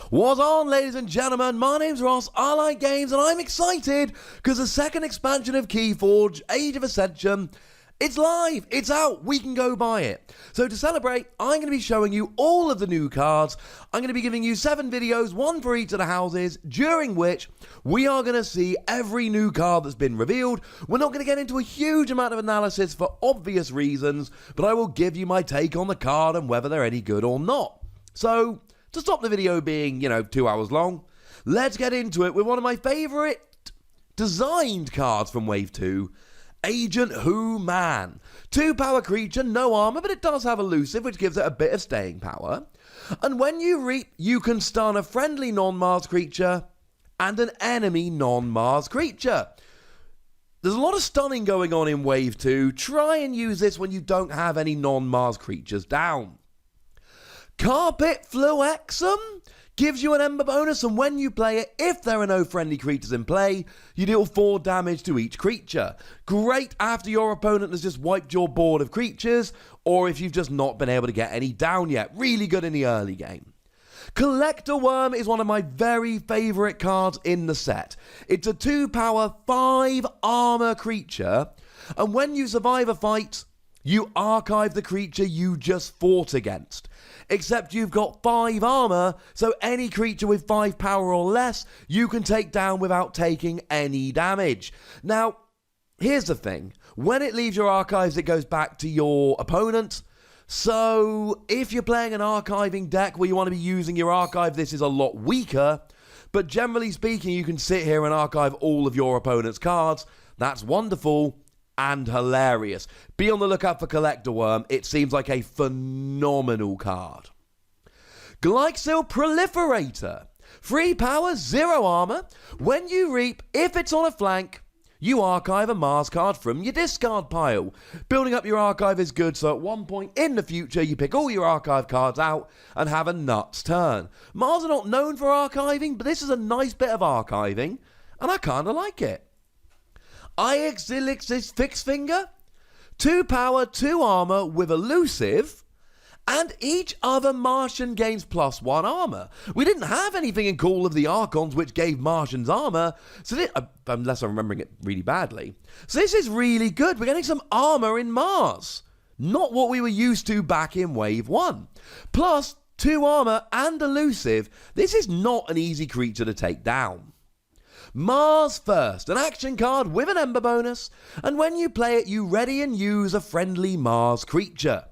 What's on, ladies and gentlemen? My name's Ross, I like games, and I'm excited because the second expansion of Keyforge, Age of Ascension, it's live, it's out, we can go buy it. So to celebrate, I'm going to be showing you all of the new cards. I'm going to be giving you 7 videos, one for each of the houses, during which we are going to see every new card that's been revealed. We're not going to get into a huge amount of analysis for obvious reasons, but I will give you my take on the card and whether they're any good or not. So, to stop the video being, 2 hours long, let's get into it with one of my favourite designed cards from Wave 2, Agent Who Man. 2 power creature, no armor, but it does have elusive, which gives it a bit of staying power. And when you reap, you can stun a friendly non-Mars creature and an enemy non-Mars creature. There's a lot of stunning going on in Wave 2. Try and use this when you don't have any non-Mars creatures down. Carpet Fluexum gives you an Ember bonus, and when you play it, if there are no friendly creatures in play, you deal 4 damage to each creature. Great after your opponent has just wiped your board of creatures, or if you've just not been able to get any down yet. Really good in the early game. Collector Worm is one of my very favourite cards in the set. It's a 2 power, 5 armor creature, and when you survive a fight, you archive the creature you just fought against. Except you've got 5 armor, so any creature with 5 power or less, you can take down without taking any damage. Now, here's the thing. When it leaves your archives, it goes back to your opponent. So, if you're playing an archiving deck where you want to be using your archive, this is a lot weaker. But generally speaking, you can sit here and archive all of your opponent's cards. That's wonderful and hilarious. Be on the lookout for Collector Worm. It seems like a phenomenal card. Glyxil Proliferator. 3 power, 0 armor. When you reap, if it's on a flank, you archive a Mars card from your discard pile. Building up your archive is good, so at one point in the future, you pick all your archive cards out and have a nuts turn. Mars are not known for archiving, but this is a nice bit of archiving, and I kind of like it. Aiex Alixus Fixed Finger, 2 power, 2 armor with elusive, and each other Martian gains +1 armor. We didn't have anything in Call of the Archons which gave Martians armor, so this, unless I'm remembering it really badly. So this is really good. We're getting some armor in Mars. Not what we were used to back in Wave 1. Plus 2 armor and elusive. This is not an easy creature to take down. Mars First, an action card with an Ember bonus, and when you play it, you ready and use a friendly Mars creature.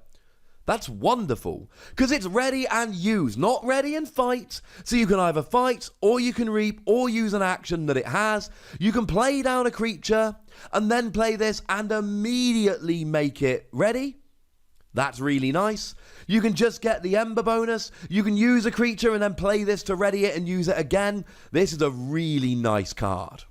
That's wonderful, because it's ready and use, not ready and fight. So you can either fight, or you can reap, or use an action that it has. You can play down a creature, and then play this and immediately make it ready. That's really nice. You can just get the Ember bonus. You can use a creature and then play this to ready it and use it again. This is a really nice card.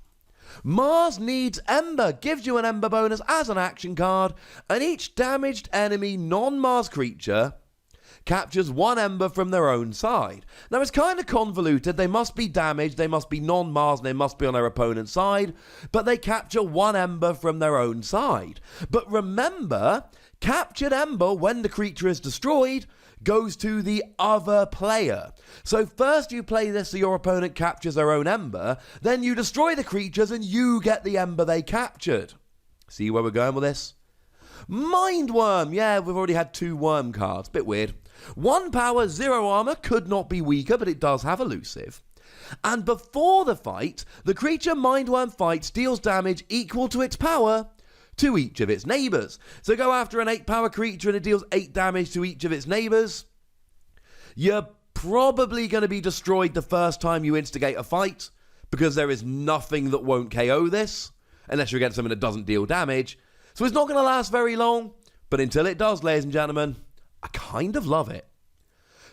Mars Needs Ember gives you an Ember bonus as an action card, and each damaged enemy non-Mars creature captures 1 Ember from their own side. Now, it's kind of convoluted. They must be damaged, they must be non-Mars, and they must be on their opponent's side, but they capture 1 Ember from their own side. But remember, captured Ember, when the creature is destroyed, goes to the other player. So first you play this so your opponent captures their own Ember, then you destroy the creatures and you get the Ember they captured. See where we're going with this? Mind Worm. Yeah, we've already had 2 worm cards. Bit weird. 1 power, 0 armor, could not be weaker, but it does have elusive. And before the fight, the creature Mind Worm fights deals damage equal to its power to each of its neighbours. So go after an 8 power creature and it deals 8 damage to each of its neighbours. You're probably going to be destroyed the first time you instigate a fight, because there is nothing that won't KO this, unless you're against something that doesn't deal damage. So it's not going to last very long, but until it does, ladies and gentlemen, I kind of love it.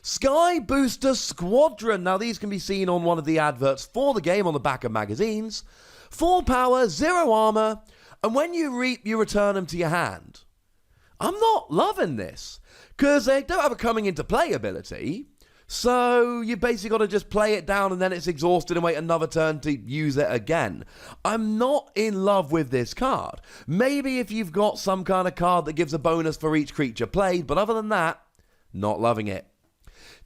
Sky Booster Squadron. Now these can be seen on one of the adverts for the game on the back of magazines. 4 power, 0 armor, and when you reap, you return them to your hand. I'm not loving this, because they don't have a coming into play ability, so you basically got to just play it down and then it's exhausted and wait another turn to use it again. I'm not in love with this card. Maybe if you've got some kind of card that gives a bonus for each creature played, but other than that, not loving it.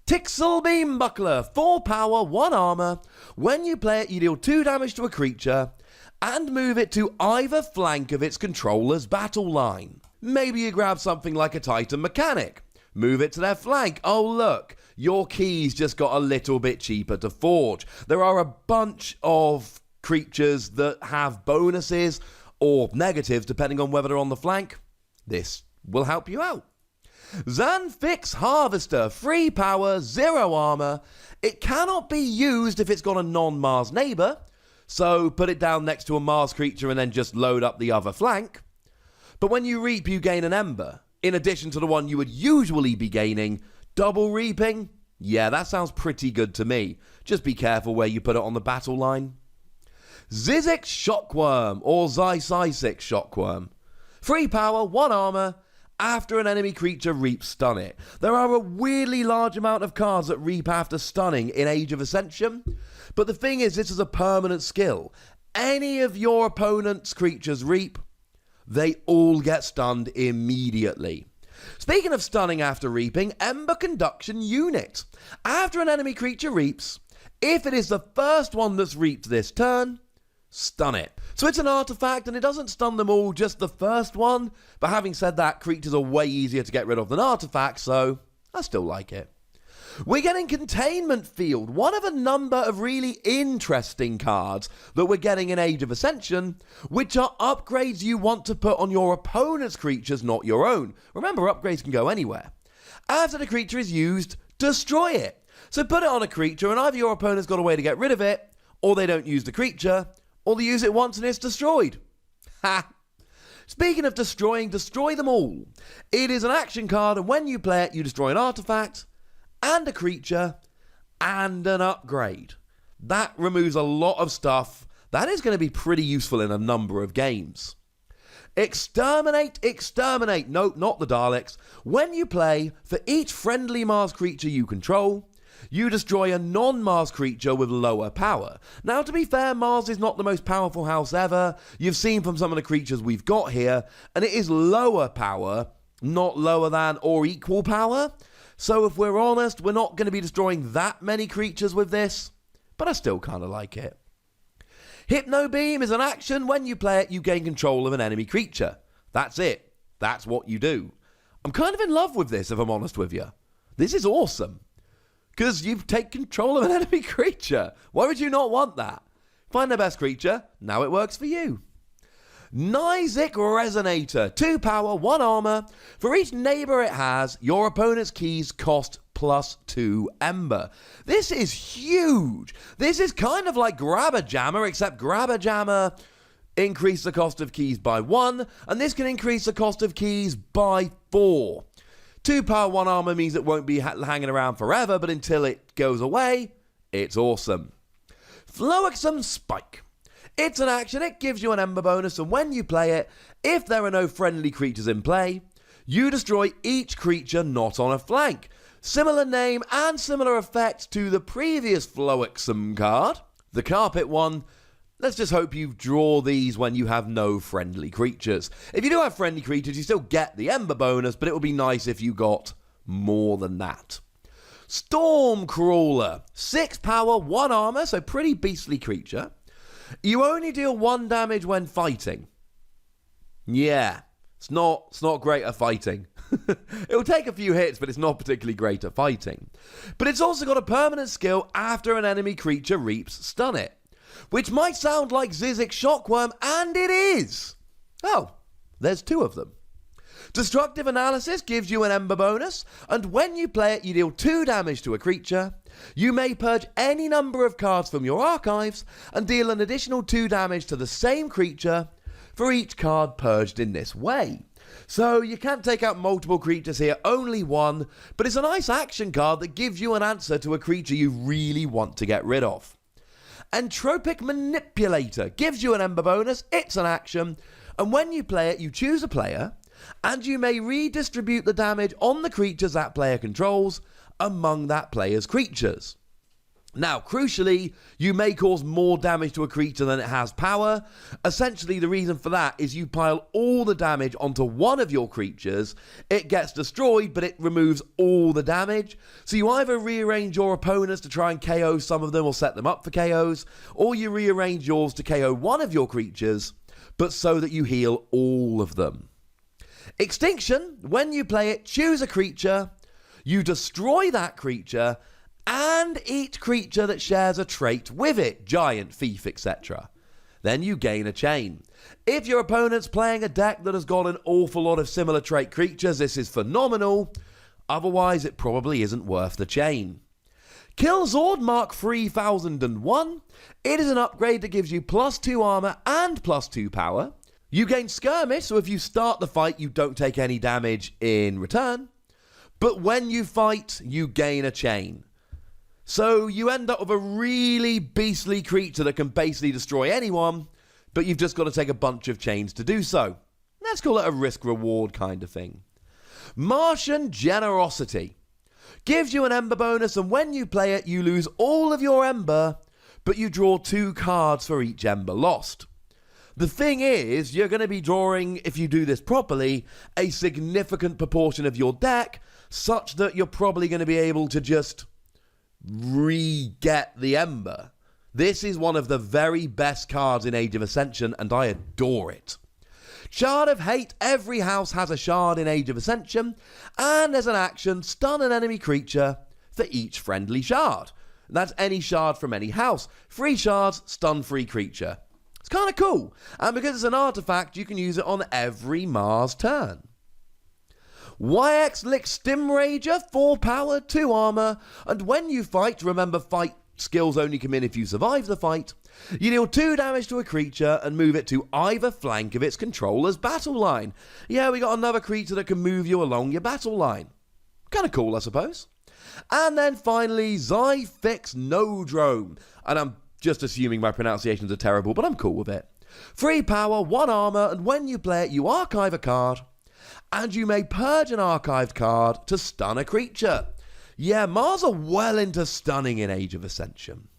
Hypno-Beam Buckler, 4 power, 1 armor. When you play it, you deal 2 damage to a creature and move it to either flank of its controller's battle line. Maybe you grab something like a Titan Mechanic, move it to their flank. Oh look, your keys just got a little bit cheaper to forge. There are a bunch of creatures that have bonuses or negatives depending on whether they're on the flank. This will help you out. Zanfix Harvester, 3 power, 0 armor. It cannot be used if it's got a non-Mars neighbor, so put it down next to a Mars creature and then just load up the other flank. But when you reap, you gain an ember, in addition to the one you would usually be gaining. Double reaping? Yeah, that sounds pretty good to me. Just be careful where you put it on the battle line. Zizix Shockworm, or Zysisix Shockworm. 3 power, 1 armor. After an enemy creature reaps, stun it. There are a weirdly large amount of cards that reap after stunning in Age of Ascension, but the thing is, this is a permanent skill. Any of your opponent's creatures reap, they all get stunned immediately. Speaking of stunning after reaping, Ember Conduction Unit. After an enemy creature reaps, if it is the first one that's reaped this turn, stun it. So it's an artifact and it doesn't stun them all, just the first one. But having said that, creatures are way easier to get rid of than artifacts, so I still like it. We're getting Containment Field, one of a number of really interesting cards that we're getting in Age of Ascension, which are upgrades you want to put on your opponent's creatures, not your own. Remember, upgrades can go anywhere. After the creature is used, destroy it. So put it on a creature and either your opponent's got a way to get rid of it, or they don't use the creature, or they use it once and it's destroyed. Ha! Speaking of destroying, destroy them all. It is an action card, and when you play it, you destroy an artifact, and a creature, and an upgrade. That removes a lot of stuff. That is going to be pretty useful in a number of games. Exterminate, exterminate. No, not the Daleks. When you play, for each friendly Mars creature you control, you destroy a non-Mars creature with lower power. Now, to be fair, Mars is not the most powerful house ever. You've seen from some of the creatures we've got here, and it is lower power, not lower than or equal power. So if we're honest, we're not going to be destroying that many creatures with this, but I still kind of like it. Hypno-Beam is an action. When you play it, you gain control of an enemy creature. That's it. That's what you do. I'm kind of in love with this, if I'm honest with you. This is awesome. Because you take control of an enemy creature. Why would you not want that? Find the best creature. Now it works for you. Aiex Resonator. 2 power, 1 armor. For each neighbor it has, your opponent's keys cost +2 ember. This is huge. This is kind of like Grabber Jammer, except Grabber Jammer increase the cost of keys by 1, and this can increase the cost of keys by 4. 2 power, 1 armor means it won't be hanging around forever, but until it goes away, it's awesome. Floexum Spike. It's an action, it gives you an ember bonus, and when you play it, if there are no friendly creatures in play, you destroy each creature not on a flank. Similar name and similar effect to the previous Floexum card, the carpet one. Let's just hope you draw these when you have no friendly creatures. If you do have friendly creatures, you still get the ember bonus, but it would be nice if you got more than that. Stormcrawler. 6 power, 1 armor, so pretty beastly creature. You only deal 1 damage when fighting. Yeah, it's not great at fighting. It'll take a few hits, but it's not particularly great at fighting. But it's also got a permanent skill after an enemy creature reaps, stun it. Which might sound like Zizix Shockworm, and it is. Oh, there's 2 of them. Destructive Analysis gives you an ember bonus, and when you play it, you deal 2 damage to a creature. You may purge any number of cards from your archives, and deal an additional 2 damage to the same creature for each card purged in this way. So you can't take out multiple creatures here, only 1, but it's a nice action card that gives you an answer to a creature you really want to get rid of. And Tropic Manipulator gives you an ember bonus, it's an action, and when you play it, you choose a player, and you may redistribute the damage on the creatures that player controls among that player's creatures. Now, crucially, you may cause more damage to a creature than it has power. Essentially, the reason for that is you pile all the damage onto one of your creatures, it gets destroyed, but it removes all the damage. So you either rearrange your opponents to try and KO some of them or set them up for KOs, or you rearrange yours to KO one of your creatures, but so that you heal all of them. Extinction, when you play it, choose a creature, you destroy that creature, and each creature that shares a trait with it, giant, thief, etc. Then you gain a chain. If your opponent's playing a deck that has got an awful lot of similar trait creatures, this is phenomenal. Otherwise, it probably isn't worth the chain. Killzord Mark 3001. It is an upgrade that gives you +2 armor and +2 power. You gain skirmish, so if you start the fight, you don't take any damage in return. But when you fight, you gain a chain. So you end up with a really beastly creature that can basically destroy anyone, but you've just got to take a bunch of chains to do so. Let's call it a risk-reward kind of thing. Martien Generosity. Gives you an Ember bonus, and when you play it, you lose all of your Ember, but you draw 2 cards for each Ember lost. The thing is, you're going to be drawing, if you do this properly, a significant proportion of your deck, such that you're probably going to be able to just re-get the Ember. This is one of the very best cards in Age of Ascension, and I adore it. Shard of Hate. Every house has a shard in Age of Ascension, and as an action, stun an enemy creature for each friendly shard. That's any shard from any house. 3 shards, stun free creature. It's kind of cool, and because it's an artifact, you can use it on every Mars turn. Aiex Alixus Stim Rager, 4 power, 2 armor, and when you fight, remember fight skills only come in if you survive the fight, you deal 2 damage to a creature and move it to either flank of its controller's battle line. Yeah, we got another creature that can move you along your battle line. Kind of cool, I suppose. And then finally, Zyfix Nodrome, and I'm just assuming my pronunciations are terrible, but I'm cool with it. 3 power, 1 armor, and when you play it, you archive a card, and you may purge an archived card to stun a creature. Yeah, Mars are well into stunning in Age of Ascension.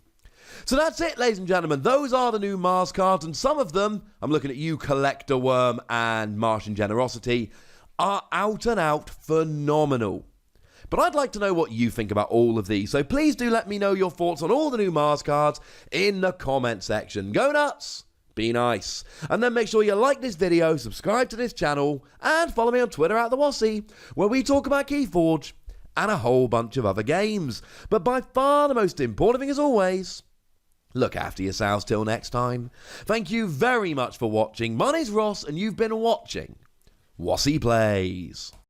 So that's it, ladies and gentlemen. Those are the new Mars cards, and some of them, I'm looking at you, Collector Worm and Martien Generosity, are out and out phenomenal. But I'd like to know what you think about all of these, so please do let me know your thoughts on all the new Mars cards in the comment section. Go nuts! Be nice. And then make sure you like this video, subscribe to this channel, and follow me on Twitter at the Wossy, where we talk about Keyforge and a whole bunch of other games. But by far the most important thing as always, look after yourselves till next time. Thank you very much for watching. My name's Ross, and you've been watching Wossy Plays.